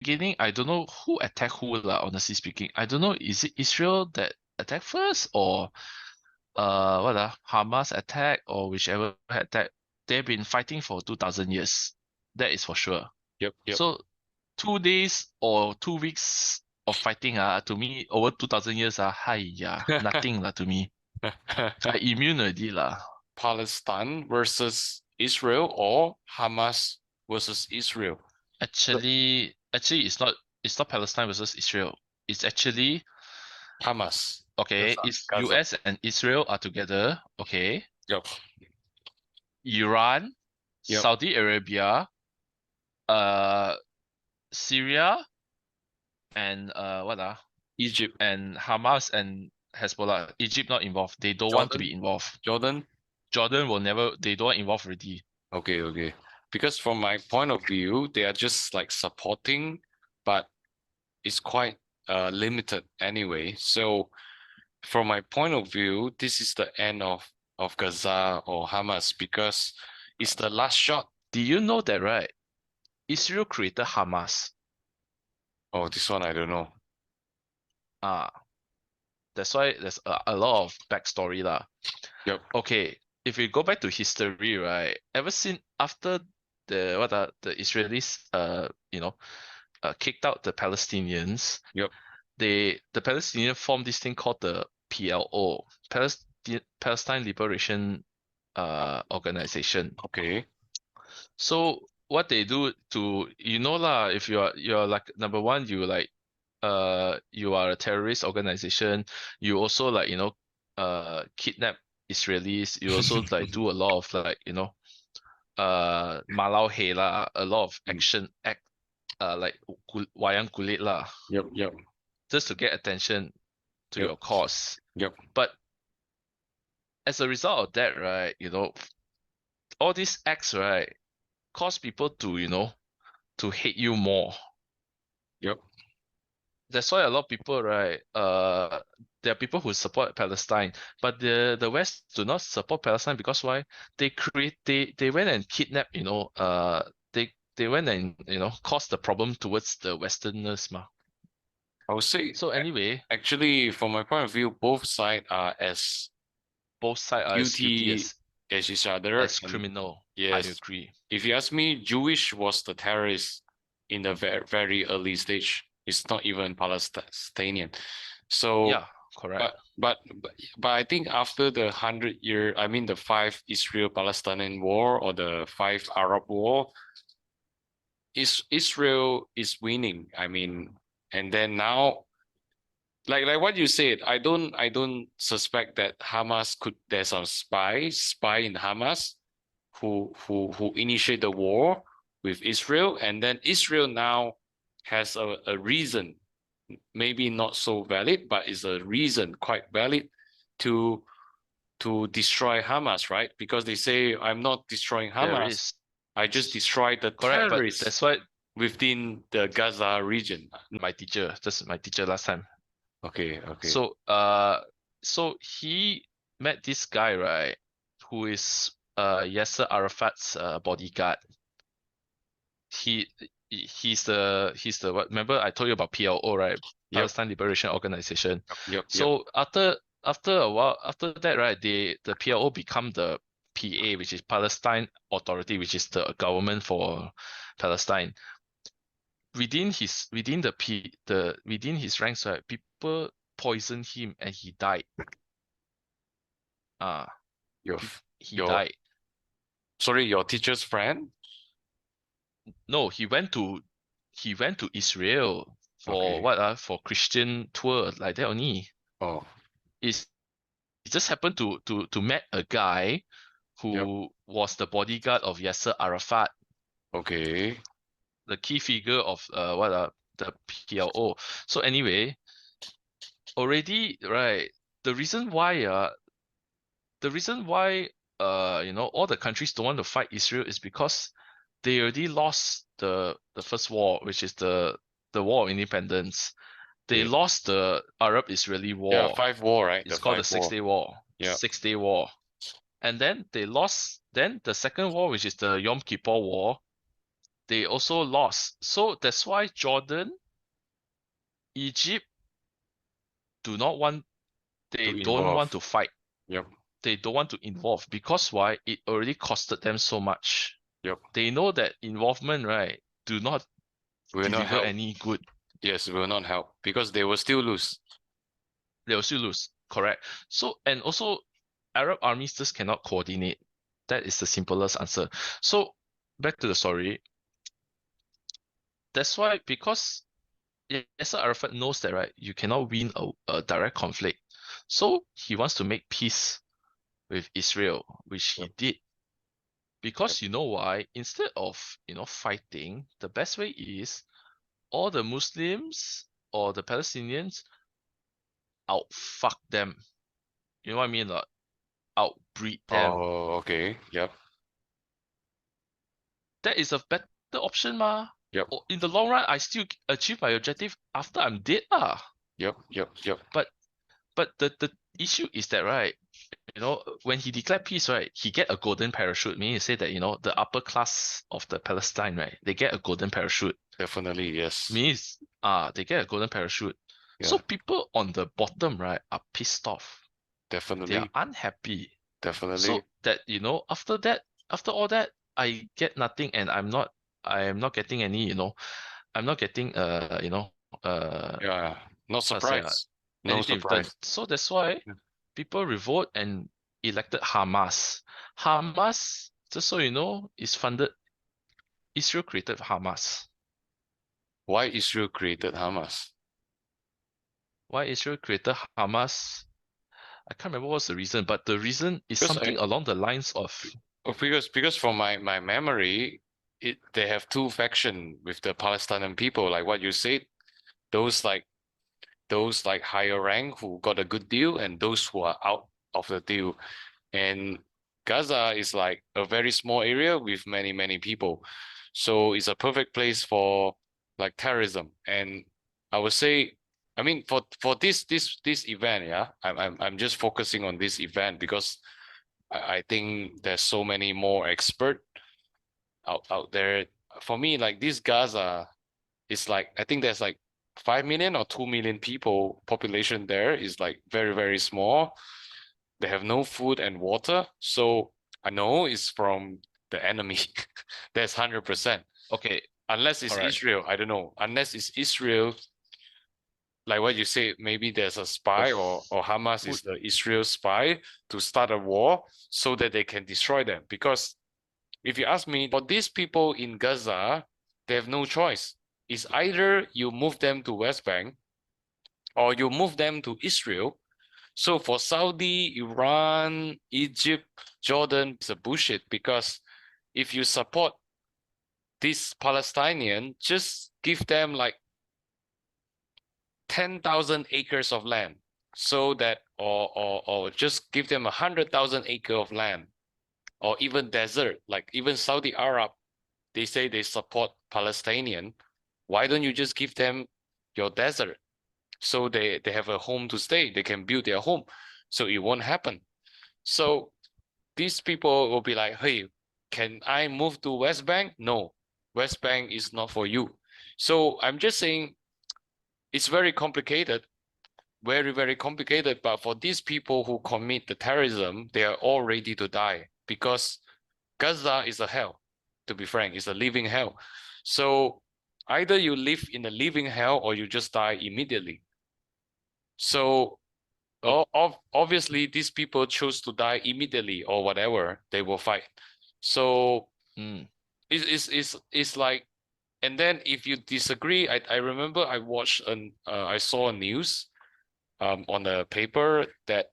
beginning, I don't know who attacked who, lah, honestly speaking. I don't know, is it Israel that attacked first or Hamas attack or whichever attack? They've been fighting for 2000 years. That is for sure. Yep, yep. So 2 days or 2 weeks of fighting, to me, over 2000 years, yeah, nothing lah to me. I immune already lah. Palestine versus Israel or Hamas versus Israel? Actually, it's not Palestine versus Israel. It's actually Hamas. okay. It's Gaza. US and Israel are together. Okay, Yep, Iran, yep. Saudi Arabia, uh, Syria, and Egypt, and Hamas and Hezbollah. Egypt not involved. They don't want to Jordan, be involved. Jordan. Jordan will never. They don't want involved already. Okay, okay. Because from my point of view, they are just like supporting, but it's quite limited anyway. So from my point of view, this is the end of Gaza or Hamas because it's the last shot. Do you know that, right? Israel created Hamas. Oh, this one I don't know. Ah, that's why there's a lot of backstory lah. Yep. Okay, if we go back to history, right? Ever since after the Israelis kicked out the Palestinians, Yep. the Palestinians formed this thing called the PLO, Palestine Liberation Organization. Okay. So what they do to lah, if you're like number one, you are a terrorist organization, you also like kidnap Israelis, you also like do a lot of like malau hey lah, a lot of act like wayang kulit lah, Yep. Yep. just to get attention to Yep. your cause. Yep. But as a result of that, right, all these acts, right, cause people to hate you more. Yep. That's why a lot of people, right, there are people who support Palestine, but the West do not support Palestine because why? They went and kidnapped, they went and caused the problem towards the Westerners, ma. I would say So anyway, actually from my point of view, both sides are as both sides are as guilty guilty as each other. as And criminal. I yes, agree. if you ask me, Jewish was the terrorist in the very, very early stage. It's not even Palestinian. So Yeah, correct. but I think after the 100-year, I mean the 5 Israel-Palestinian war or the 5 Arab war, Israel is winning. I mean, and then now, like what you said, I don't suspect that Hamas there's some spy in Hamas who initiate the war with Israel, and then Israel now has a reason, maybe not so valid, but is a reason quite valid to destroy Hamas, right? Because they say I'm not destroying There Hamas, is. I just destroyed the Correct, but terrorists that's why within the Gaza region. this is my teacher last time. Okay. So he met this guy, right, who is Yasser Arafat's bodyguard. He's the what? Remember I told you about PLO, right? Yep. Palestine Liberation Organization. Yep. So after a while, after that, right, the PLO become the PA, which is Palestine Authority, which is the government for Palestine. Within his ranks, right, people poisoned him and he died. He died. Sorry, your teacher's friend? No, he went to Israel for for Christian tour like that only. Oh. It just happened to met a guy who was the bodyguard of Yasser Arafat. Okay. The key figure of the PLO. So anyway, already, right, the reason why all the countries don't want to fight Israel is because they already lost the first war, which is the War of Independence. They lost the Arab-Israeli War. Yeah, 5 war, right? It's called the 6-Day War. Yeah. 6-Day War. And then they lost. Then the second war, which is the Yom Kippur War, they also lost. So that's why Jordan, Egypt do not want, they To don't want involve. to fight. Yep. They don't want to involve because why? It already costed them so much. Yep. They know that involvement, right, do not Will not deliver help. any good. Yes, will not help because they will still lose. They will still lose. Correct. So, and also Arab armies just cannot coordinate. That is the simplest answer. So back to the story. That's why, because Yasser Arafat knows that, right, you cannot win a direct conflict. So he wants to make peace with Israel, which Yep. he did. Yep. Because you know why? Instead of, fighting, the best way is all the Muslims or the Palestinians out fuck them. You know what I mean? Like, outbreed them. Oh, okay. Yep. That is a better option, ma. Yep. In the long run, I still achieve my objective after I'm dead, ah. Yep. Yep. Yep. But the issue is that, right, when he declared peace, right, he get a golden parachute. Meaning to say that, the upper class of the Palestine, right, they get a golden parachute. Definitely, yes. Means they get a golden parachute. So Yeah, people on the bottom, right, are pissed off. They are definitely. unhappy. Definitely. So that, after that, after all that, I get nothing, and I am not getting any, I'm not getting Yeah. Not how to say surprised. No anything return. surprise. So that's why Yeah. people revolt and elected Hamas. Hamas, just so you know, is funded. Israel created Hamas. Why Israel created Hamas? Why Israel created Hamas? I can't remember what's the reason, but the reason is Because something along the lines of, because from my memory, they have two faction with the Palestinian people, like what you said, those like those like higher rank who got a good deal and those who are out of the deal. And Gaza is like a very small area with many people. So it's a perfect place for like terrorism. And I would say, I mean, for this event, yeah, I'm just focusing on this event because I think there's so many more expert out there. For me, like this Gaza is like, I think there's like 5 million or 2 million people population there is like very small. They have no food and water. So I know it's from the enemy. That's 100%. okay, Unless it's correct. Israel, I don't know. Unless it's Israel, like what you say, maybe there's a The spy or Hamas food, is the Israel spy to start a war so that they can destroy them. Because if you ask me, for these people in Gaza, they have no choice. It's either you move them to West Bank or you move them to Israel. So for Saudi, Iran, Egypt, Jordan, it's a bullshit because if you support this Palestinian, just give them like 10,000 acres of land so that or just give them 100,000 acre of land or even desert, like even Saudi Arab, they say they support Palestinian. Why don't you just give them your desert so they have a home to stay, they can build their home, so it won't happen. So these people will be like, hey, can I move to West Bank? No, West Bank is not for you. So I'm just saying it's very complicated, very complicated. But for these people who commit the terrorism, they are all ready to die because Gaza is a hell, to be frank, it's a living hell. So either you live in a living hell or you just die immediately. So oh, obviously these people choose to die immediately or whatever, they will fight. So mm, it's like, and then if you disagree, I remember I watched I saw a news on the paper that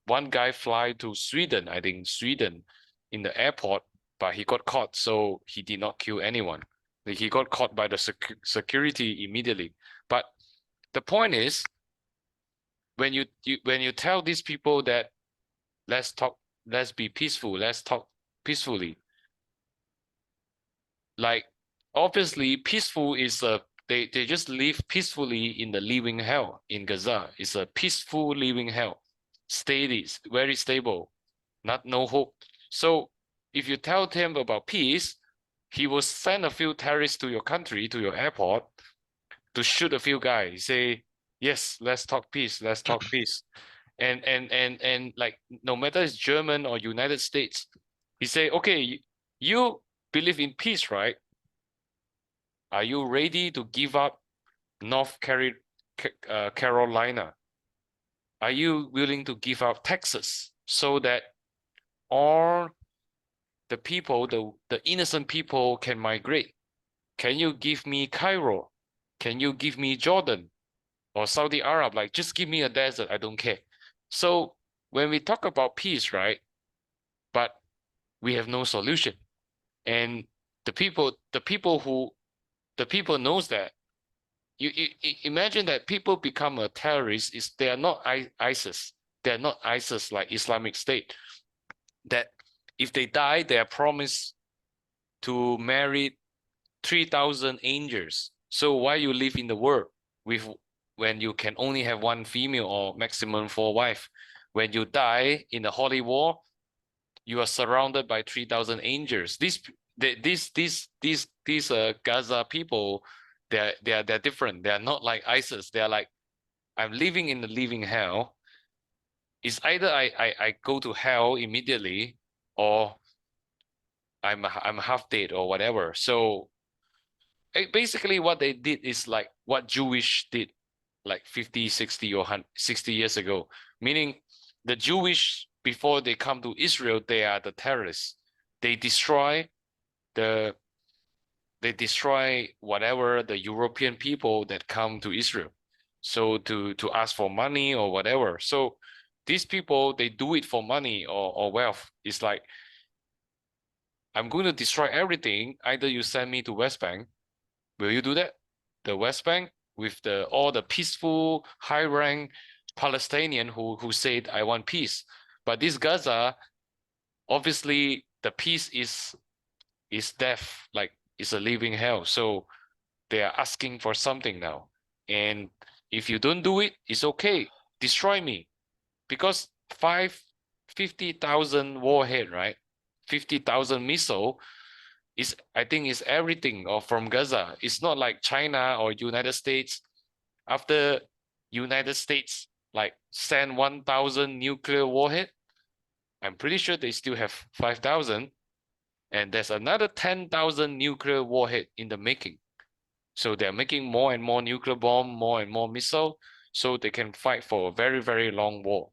one guy fly to Sweden, I think Sweden, in the airport, but he got caught, so he did not kill anyone. Like, he got caught by the security immediately. But the point is, when you tell these people that let's talk, let's be peaceful, let's talk peacefully, like obviously peaceful is a they just live peacefully in the living hell in Gaza. It's a peaceful living hell. Steady, very stable, not no hope. So if you tell him about peace, he will send a few terrorists to your country, to your airport, to shoot a few guys. Say, yes, let's talk peace. Let's talk peace. And like no matter it's German or United States, he say, okay, you believe in peace, right? Are you ready to give up North Carolina? Are you willing to give up Texas so that all the people, the innocent people can migrate? Can you give me Cairo? Can you give me Jordan or Saudi Arab? Like, just give me a desert. I don't care. So when we talk about peace, right? But we have no solution. And the people knows that. You imagine that people become a terrorist is they are not ISIS. They're not ISIS like Islamic State. That if they die, they are promised to marry 3,000 angels. So why you live in the world with when you can only have one female or maximum 4 wives? When you die in the holy war, you are surrounded by 3,000 angels. These Gaza people, they're different. They are not like ISIS. They are like, I'm living in the living hell. It's either I go to hell immediately, or I'm half dead or whatever. So basically what they did is like what Jewish did like 50, 60 or 60 years ago, meaning the Jewish, before they come to Israel, they are the terrorists. They destroy the they destroy whatever the European people that come to Israel. So to ask for money or whatever. So these people, they do it for money or wealth. It's like, I'm going to destroy everything. Either you send me to West Bank. Will you do that? The West Bank with all the peaceful, high rank Palestinian who said, I want peace. But this Gaza, obviously the peace is death, like it's a living hell. So they are asking for something now. And if you don't do it, it's okay. Destroy me. Because 50,000 warhead, right? 50,000 missile is, I think, is everything or from Gaza. It's not like China or United States. After United States like send 1,000 nuclear warhead, I'm pretty sure they still have 5,000. And there's another 10,000 nuclear warhead in the making. So they're making more and more nuclear bomb, more and more missile, so they can fight for a very, very long war.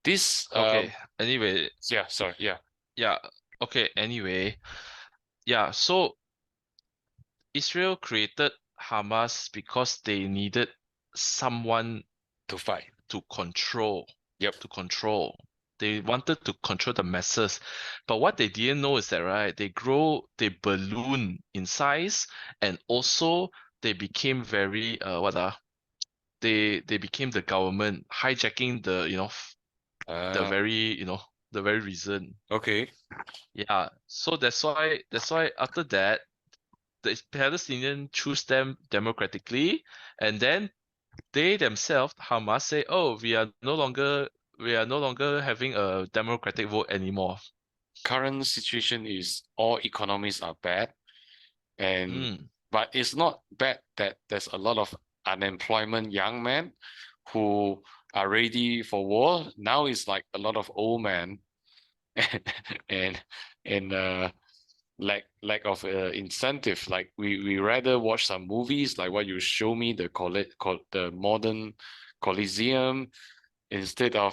This, Okay. Anyway, yeah, sorry, yeah, yeah. Okay. Anyway, yeah. So Israel created Hamas because they needed someone to fight. to control, Yep. to control. They wanted to control the masses. But what they didn't know is that, right, they balloon in size, and also they became very, they became the government, hijacking the Uh, very, the very reason. okay. Yeah. So that's why after that, the Palestinians choose them democratically, and then they themselves, Hamas, say, "Oh, we are no longer having a democratic vote anymore." Current situation is all economies are bad, and Mm. but it's not bad that there's a lot of unemployment young men who are ready for war. Now it's like a lot of old men and and lack of incentive. Like we rather watch some movies like what you show me, the modern Coliseum, instead of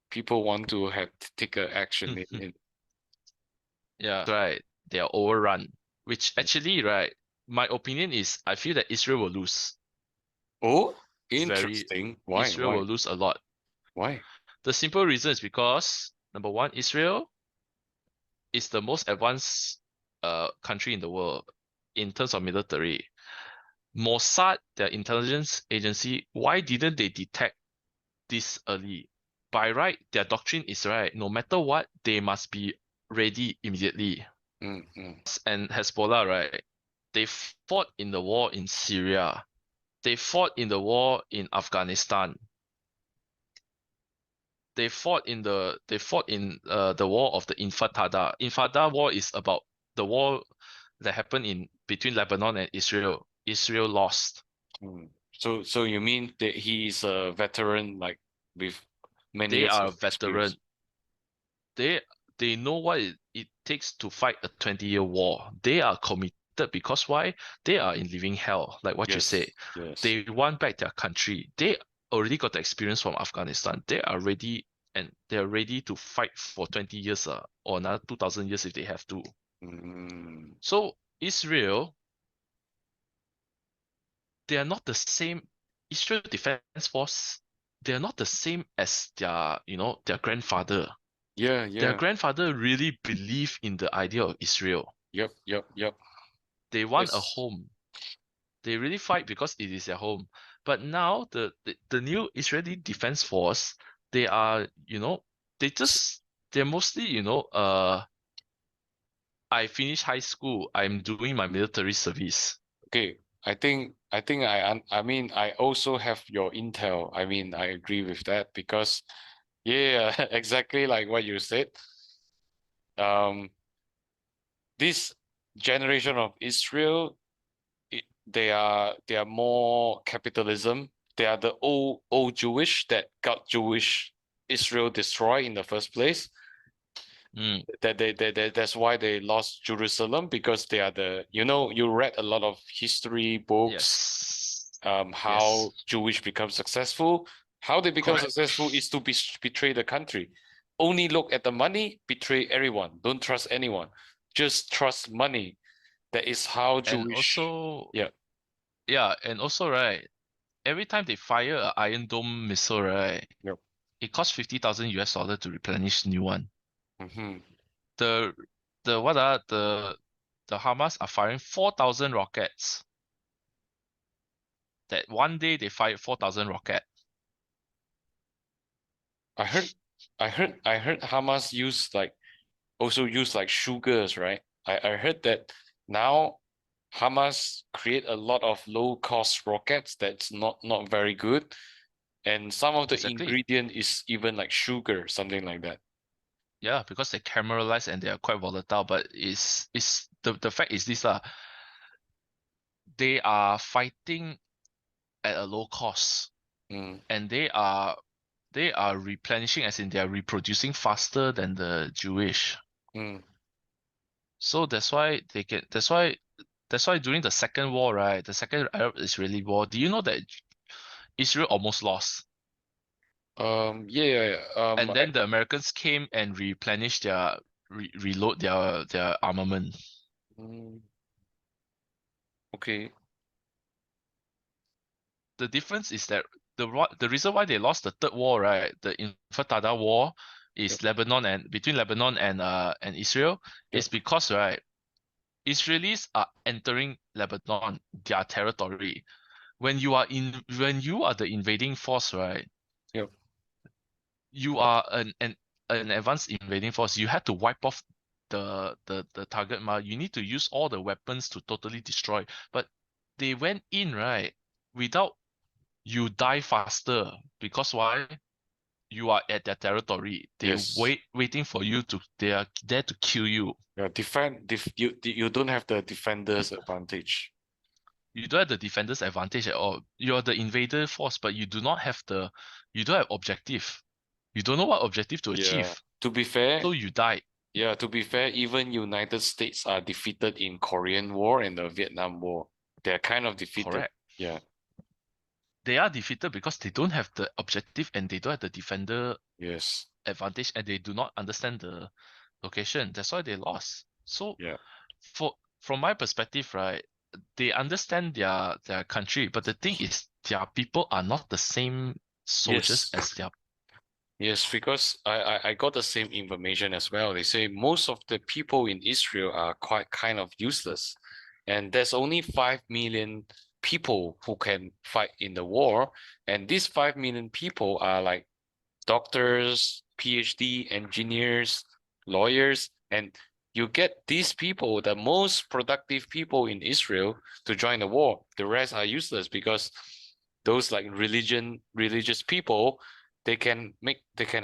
people want to have take a action in. Yeah, right. They are overrun, which actually, right, my opinion is I feel that Israel will lose. Oh, It's very interesting. Why? Israel Why? will lose a lot. Why? The simple reason is because number one, Israel is the most advanced country in the world in terms of military. Mossad, their intelligence agency, why didn't they detect this early? By right, their doctrine is right. No matter what, they must be ready immediately. Mm. And Hezbollah, right? They fought in the war in Syria. They fought in the war in Afghanistan. they fought in the war of the Intifada. Intifada war is about the war that happened in between Lebanon and Israel. Israel lost. So you mean that he is a veteran, like with many They years are of a experience? veteran. They they know what it takes to fight a 20-year war. They are committed because why? They are in living hell, like what you say. Yes, yes. They want back their country. They already got the experience from Afghanistan. They are ready to fight for 20 years or another 2000 years if they have to. Mm, So Israel, they are not the same. Israel Defense Force, they are not the same as their grandfather. yeah, Their yeah. grandfather really believed in the idea of Israel. Yep, yep, yep. They want a Yes. home. They really fight because it is their home. But now the new Israeli Defense Force, they are, they just they're mostly, I finished high school. I'm doing my military service. Okay. I mean I also have your intel. I mean I agree with that because yeah, exactly like what you said. Um, this generation of Israel, they are more capitalism. They are the old Jewish that got Jewish Israel destroyed in the first place. Mm, That's why they lost Jerusalem because they are you read a lot of history books, yes. how Yes. Jewish become successful. How they become Correct. successful is to betray the country. Only look at the money, betray everyone. Don't trust anyone. Just trust money. That is how And Jewish. also, Yeah. yeah, and also, right, every time they fire a Iron Dome missile, right, Yep. it costs $50,000 to replenish new one. Hmm. The the what are the Hamas are firing 4,000 rockets. That one day they fired 4,000 rocket. I heard, I heard Hamas also use like sugars, right? I heard that now Hamas create a lot of low cost rockets that's not very good, and some of the Exactly. ingredient is even like sugar, something like that. Yeah, because they caramelize and they are quite volatile. But is the fact is this they are fighting at a low cost, Mm, and they are replenishing, as in they are reproducing faster than the Jewish. mm. So that's why during the second war, right, the second Arab-Israeli war, do you know that Israel almost lost? Yeah, And then the Americans came and replenished reload their armament. mm, okay. The difference is that the reason why they lost the third war, right, the Intifada war, Yep, is between Lebanon and Israel, yep, is because, right, Israelis are entering Lebanon, their territory. When you are the invading force, right, yep. you are an advanced invading force. You had to wipe off the target. You need to use all the weapons to totally destroy. But they went in, right, without you die faster, because why? You are at their territory. Yes. Waiting for you to they are there to kill you. Yeah, you don't have the defender's advantage. You don't have the defender's advantage at all. You're the invader force, but you don't have objective. You don't know what objective to Yeah. achieve. To be fair, So you die. yeah, to be fair, even United States are defeated in Korean War and the Vietnam War. They're kind of defeated. Correct. Yeah. They are defeated because they don't have the objective and they don't have the defender Yes. advantage and they do not understand the location. That's why they lost. So Yeah. from my perspective, right, they understand their country, but the thing is their people are not the same soldiers Yes. as their Yes, because I got the same information as well. They say most of the people in Israel are quite kind of useless. And there's only 5 million people who can fight in the war. And these 5 million people are like doctors, PhD, engineers, lawyers, and you get these people, the most productive people in Israel, to join the war. The rest are useless because those like religious people, they can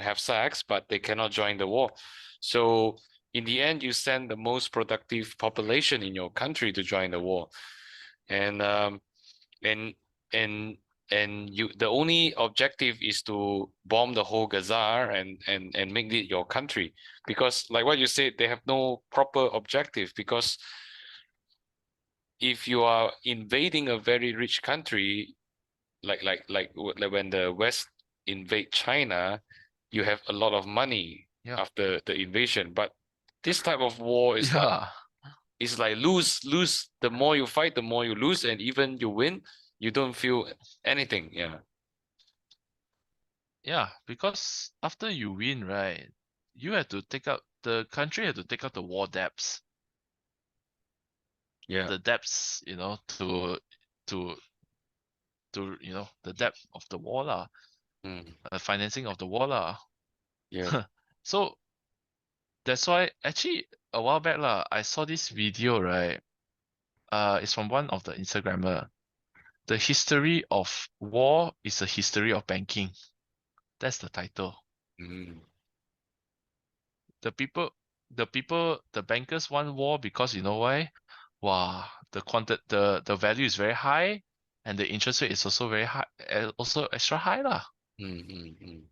have sex, but they cannot join the war. So in the end, you send the most productive population in your country to join the war, and and and you, the only objective is to bomb the whole Gaza and make it your country, because like what you said, they have no proper objective, because if you are invading a very rich country, like when the West invade China, you have a lot of money Yeah. after the invasion. But this type of war is like, Yeah. it's like lose. The more you fight, the more you lose, and even you win, you don't feel anything. Yeah. Yeah, because after you win, right, you have to take out the country have to take out the war debts. Yeah. The debts, to the debt of the war lah, Mm, financing of the war lah. yeah. So that's why actually a while back lah, I saw this video, right? It's from one of the Instagrammer. The history of war is a history of banking. That's the title. Mm, The bankers want war because you know why? Wow, the value is very high, and the interest rate is also very high, also extra high lah. mm.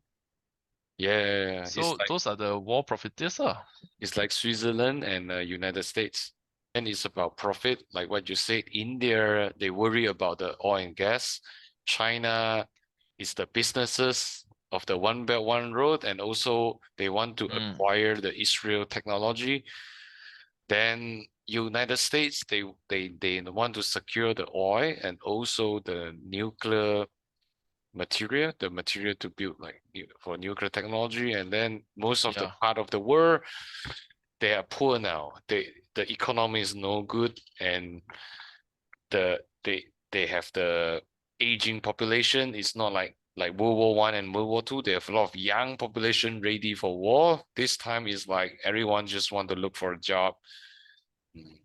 Yeah. So those are the war profiteers lah. It's like Switzerland and United States. And it's about profit, like what you said. India, they worry about the oil and gas. China is the businesses of the One Belt One Road, and also they want to Mm, acquire the Israel technology. Then United States, they want to secure the oil and also the nuclear material, the material to build like for nuclear technology. And then most of the yeah. part of the world, they are poor now. The economy is no good, and the they have the aging population. It's not like World War One and World War Two. They have a lot of young population ready for war. This time is like everyone just want to look for a job. Mm,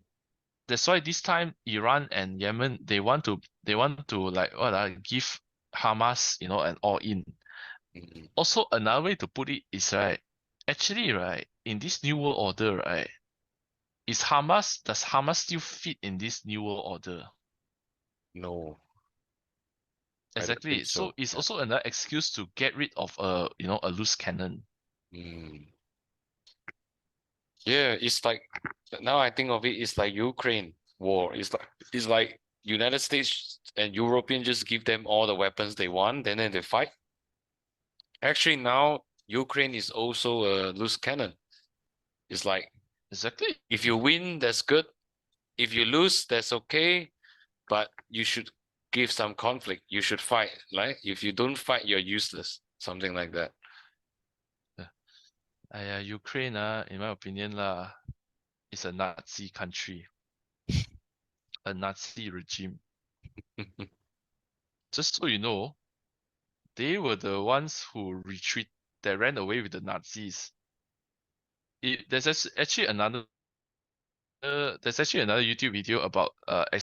That's why this time Iran and Yemen they want to like give Hamas an all in. mm, Also another way to put it is right, actually right, in this new world order right, does Hamas still fit in this new world order? no, I don't Exactly. think So so. it's Yeah. also another excuse to get rid of a loose cannon. Mm. Yeah, it's like now I think of it, it's like Ukraine war. It's like United States and European just give them all the weapons they want, then they fight. Actually, now Ukraine is also a loose cannon. It's like Exactly. if you win, that's good. If you lose, that's okay. But you should give some conflict. You should fight. Like if you don't fight, you're useless. Something like that. Ukraine in my opinion lah, is a Nazi country, a Nazi regime. Just so you know, they were the ones who that ran away with the Nazis. There's actually another YouTube video about